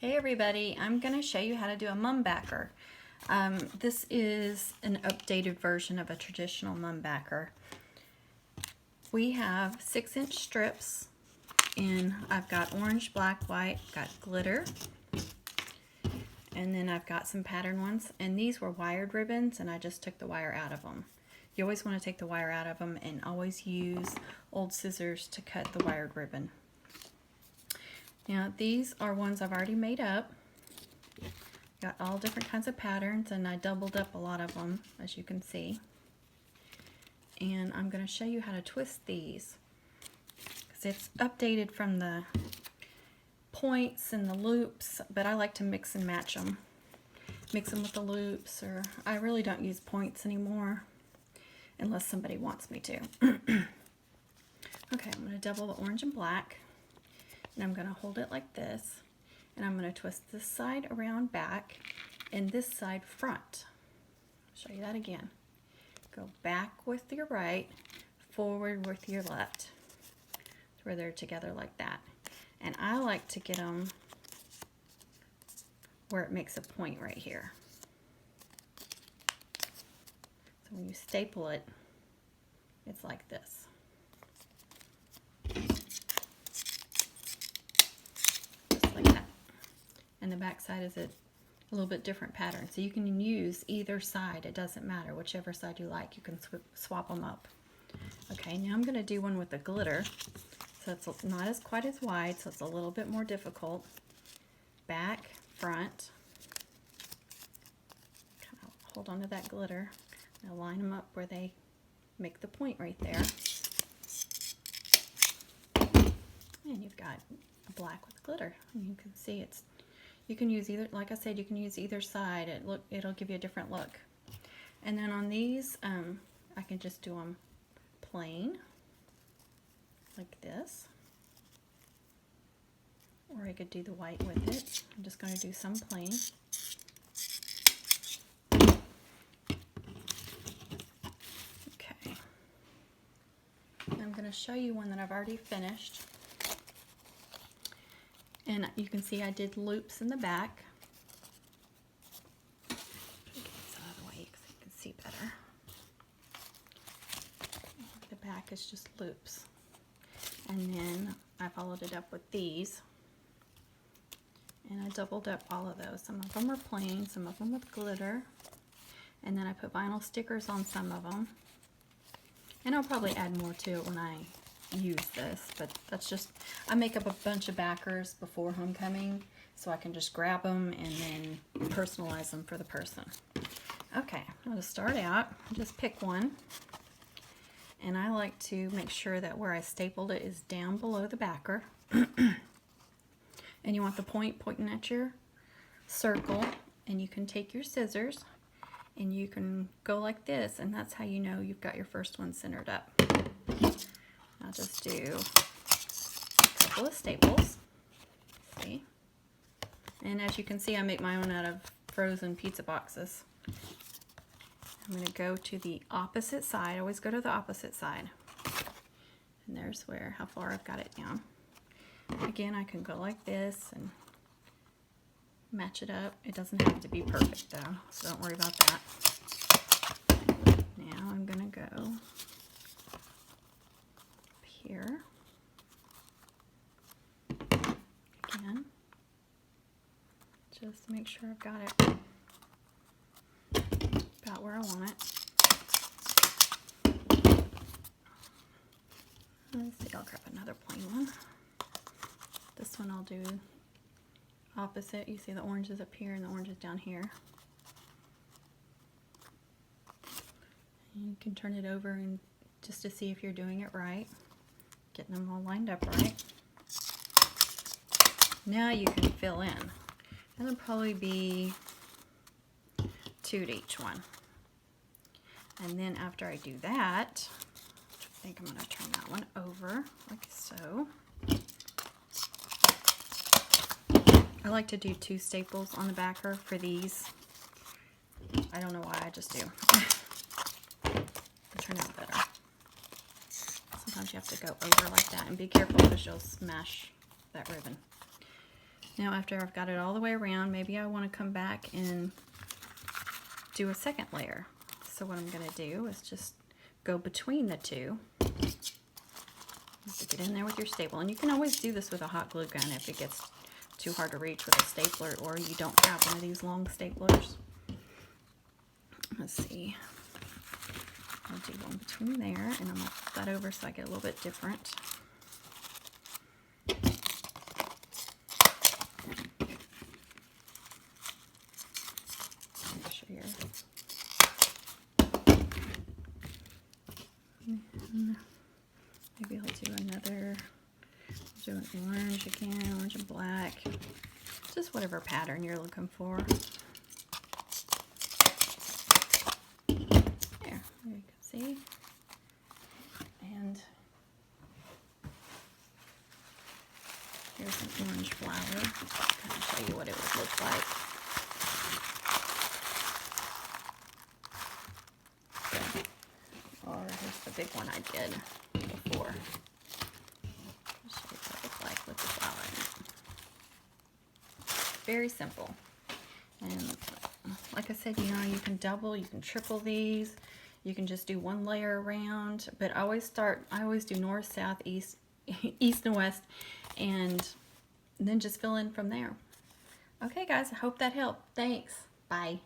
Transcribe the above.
Hey everybody, I'm going to show you how to do a mum backer. This is an updated version of a traditional mum backer. We have 6-inch strips, and I've got orange, black, white, got glitter, and then I've got some pattern ones, and these were wired ribbons, and I just took the wire out of them. You always want to take the wire out of them and always use old scissors to cut the wired ribbon. Now these are ones I've already made up. Got all different kinds of patterns, and I doubled up a lot of them, as you can see. And I'm going to show you how to twist these, because it's updated from the points and the loops, but I like to mix and match them. Mix them with the loops, or I really don't use points anymore unless somebody wants me to. Okay, I'm going to double the orange and black. And I'm going to hold it like this, and I'm going to twist this side around back and this side front. I'll show you that again. Go back with your right, forward with your left, where they're together like that. And I like to get them where it makes a point right here. So when you staple it, it's like this. And the back side is a little bit different pattern. So you can use either side. It doesn't matter. Whichever side you like, you can swap them up. Okay, now I'm going to do one with the glitter. So it's not quite as wide, so it's a little bit more difficult. Back, front. Kind of hold on to that glitter. Now line them up where they make the point right there. And you've got black with glitter. And you can see you can use either, like I said, you can use either side. It'll give you a different look. And then on these, I can just do them plain, like this. Or I could do the white with it. I'm just going to do some plain. Okay. I'm going to show you one that I've already finished. And you can see I did loops in the back. Get this out of the way so you can see better. The back is just loops. And then I followed it up with these. And I doubled up all of those. Some of them are plain, some of them with glitter. And then I put vinyl stickers on some of them. And I'll probably add more to it when I use this, but that's just, I make up a bunch of backers before homecoming so I can just grab them and then personalize them for the person. Okay, I'm going to start out, just pick one, and I like to make sure that where I stapled it is down below the backer. And you want the point pointing at your circle, and you can take your scissors and you can go like this, and that's how you know you've got your first one centered up. I'll just do a couple of staples. See? And as you can see, I make my own out of frozen pizza boxes. I'm going to go to the opposite side. I always go to the opposite side. And there's how far I've got it down. Again, I can go like this and match it up. It doesn't have to be perfect though, so don't worry about that. Now I'm going to go here again, just to make sure I've got it about where I want it. Let's see, I'll grab another plain one. This one I'll do opposite. You see the orange is up here and the orange is down here. And you can turn it over and just to see if you're doing it right. Getting them all lined up right. Now you can fill in. That'll probably be 2 to each one. And then after I do that, I think I'm going to turn that one over like so. I like to do 2 staples on the backer for these. I don't know why, I just do. It'll turn out better. Sometimes you have to go over like that, and be careful because you'll smash that ribbon. Now after I've got it all the way around, maybe I want to come back and do a second layer. So what I'm going to do is just go between the two. Get in there with your staple, and you can always do this with a hot glue gun if it gets too hard to reach with a stapler, or you don't have one of these long staplers. Let's see. I'll do one between there, and I'm going to flip that over so I get a little bit different. Make sure you're... Maybe I'll do another, do an orange again, orange and black, just whatever pattern you're looking for. There you can see. And here's an orange flower. I'll show you what it would look like. Or here's the big one I did before. I'll show you what it looks like with the flower in it. Very simple. And like I said, you know, you can double, you can triple these. You can just do one layer around, but I always do north, south, east, east and west, and then just fill in from there. Okay guys, I hope that helped. Thanks. Bye.